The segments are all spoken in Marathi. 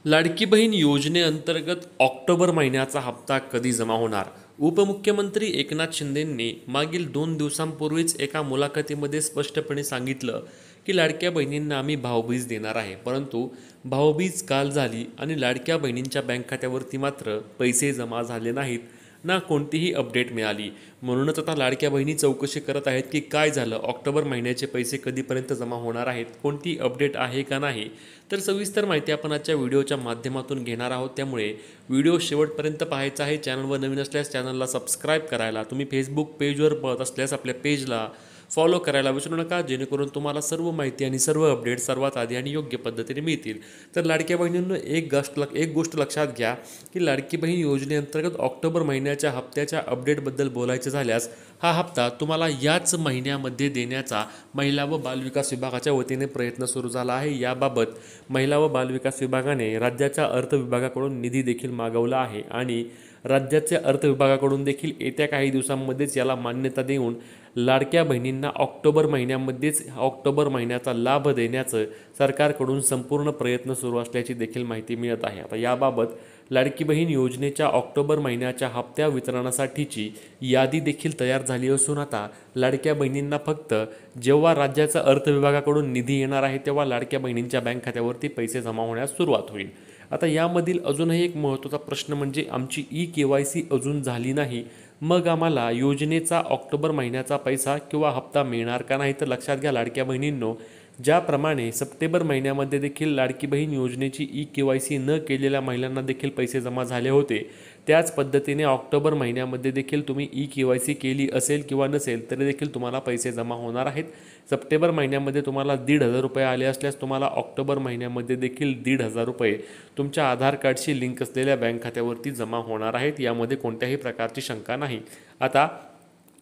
लाडकी बहीण योजनेअंतर्गत ऑक्टोबर महिन्याचा हप्ता कधी जमा होणार? उपमुख्यमंत्री एकनाथ शिंदेंनी मागील 2 दिवसांपूर्वीच एका मुलाखतीमध्ये स्पष्टपणे सांगितलं की लाडक्या बहिणींना आम्ही भाऊबीज देणार आहे. परंतु भाऊबीज काल झाली आणि लाडक्या बहिणींच्या बँक खात्यावरती मात्र पैसे जमा झाले नाहीत, ना कोणतीही अपडेट मिळाली. म्हणूनच आता लाडक्या बहिणी चौकशी करत आहेत की काय झालं, ऑक्टोबर महिन्याचे पैसे कधीपर्यंत जमा होणार आहेत, कोणती अपडेट आहे का नाही. तर सविस्तर माहिती आपण आजच्या व्हिडिओच्या माध्यमातून घेणार आहोत, त्यामुळे व्हिडिओ शेवटपर्यंत पाहायचा आहे. चॅनलवर नवीन असल्यास चॅनलला सबस्क्राईब करायला, तुम्ही फेसबुक पेजवर पळत असल्यास आपल्या पेजला फॉलो करायला विसरू नका, जेणेकरून तुम्हाला सर्व माहिती आणि सर्व अपडेट सर्वात आधी आणि योग्य पद्धतीने मिळतील. तर लाडक्या बहिणींनो, एक गोष्ट लक्षात घ्या की लाडकी बहीण योजनेअंतर्गत ऑक्टोबर महिन्याच्या हप्त्याच्या अपडेटबद्दल बोलायचं झाल्यास हा हप्ता तुम्हाला याच महिन्यामध्ये देण्याचा महिला व बालविकास विभागाच्या वतीने प्रयत्न सुरू झाला आहे. याबाबत महिला व बालविकास विभागाने राज्याच्या अर्थ विभागाकडून निधी देखील मागवला आहे आणि राज्याच्या अर्थ विभागाकडून देखील येत्या काही दिवसांमध्येच याला मान्यता देऊन लाडक्या बहिणींना ऑक्टोबर महिन्याचा लाभ देण्याचं सरकारकडून संपूर्ण प्रयत्न सुरू असल्याची देखील माहिती मिळत आहे. आता याबाबत लाडकी बहीण योजनेच्या ऑक्टोबर महिन्याच्या हप्त्या वितरणासाठीची यादी देखील तयार झाली असून आता लाडक्या बहिणींना फक्त जेव्हा राज्याचा अर्थ विभागाकडून निधी येणार आहे तेव्हा लाडक्या बहिणींच्या बँक खात्यावरती पैसे जमा होण्यास सुरुवात होईल. आता यामधील अजूनही एक महत्त्वाचा प्रश्न म्हणजे आमची KYC अजून झाली नाही, मग आम्हाला योजनेचा ऑक्टोबर महिन्याचा पैसा किंवा हप्ता मिळणार का नाही. तर लक्षात घ्या लाडक्या बहिणींनो, ज्याप्रमाणे सप्टेंबर महिन्यामध्ये देखील लाडकी बहीण योजनेची KYC न केलेल्या महिलांना देखील पैसे जमा झाले होते, त्याच पद्धतीने ऑक्टोबर महिन्यामध्ये देखील तुम्ही KYC केली असेल किंवा नसेल तरी देखील तुम्हाला पैसे जमा होणार आहेत. सप्टेंबर महिन्यामध्ये तुम्हाला 1,500 रुपये आले असल्यास तुम्हाला ऑक्टोबर महिन्यामध्ये देखील 1,500 रुपये तुमच्या आधार कार्डशी लिंक असलेल्या बँक खात्यावरती जमा होणार आहेत. यामध्ये कोणत्याही प्रकारची शंका नाही. आता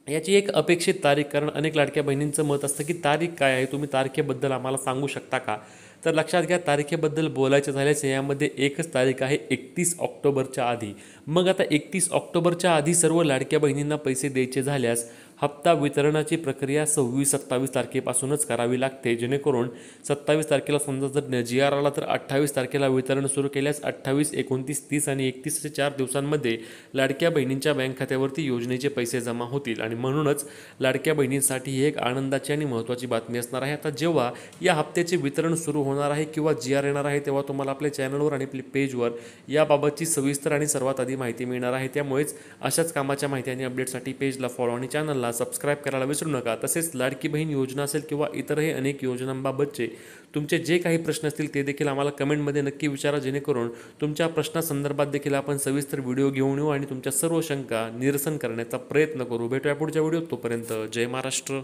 याची एक अपेक्षित तारीख, कारण अनेक लाडक्या बहिणींचं मत असतं की तारीख काय आहे, तुम्ही तारखेबद्दल आम्हाला सांगू शकता का. तर लक्षात घ्या, तारखेबद्दल बोलायचं झाल्यास यामध्ये एकच तारीख आहे, 31 ऑक्टोबरच्या आधी. मग आता 31 ऑक्टोबरच्या आधी सर्व लाडक्या बहिणींना पैसे द्यायचे झाल्यास हप्ता वितरणाची प्रक्रिया 26-27 तारखेपासूनच करावी लागते, जेणेकरून 27 तारखेला समजा जर GR आला तर 28 तारखेला वितरण सुरू केल्यास 28, 29, 30 आणि 31 असे 4 दिवसांमध्ये लाडक्या बहिणींच्या बँक खात्यावरती योजनेचे पैसे जमा होतील. आणि म्हणूनच लाडक्या बहिणींसाठी ही एक आनंदाची आणि महत्त्वाची बातमी असणार आहे. आता जेव्हा या हप्त्याचे वितरण सुरू होणार आहे किंवा GR येणार आहे तेव्हा तुम्हाला आपल्या चॅनलवर आणि आपल्या पेजवर याबाबतची सविस्तर आणि सर्वात आधी माहिती मिळणार आहे. त्यामुळेच अशाच कामाच्या माहिती आणि अपडेटसाठी पेजला फॉलो आणि चॅनलला सबस्क्राईब करायला विसरू नका. तसेच लाडकी बहीण योजना असेल किंवा इतरही अनेक योजनांबाबतचे तुमचे जे काही प्रश्न असतील ते देखील आम्हाला कमेंटमध्ये नक्की विचारा, जेणेकरून तुमच्या प्रश्नासंदर्भात देखील आपण सविस्तर व्हिडिओ घेऊन येऊ आणि तुमच्या सर्व शंका निरसन करण्याचा प्रयत्न करू. भेटूया पुढच्या व्हिडिओत. तोपर्यंत जय महाराष्ट्र.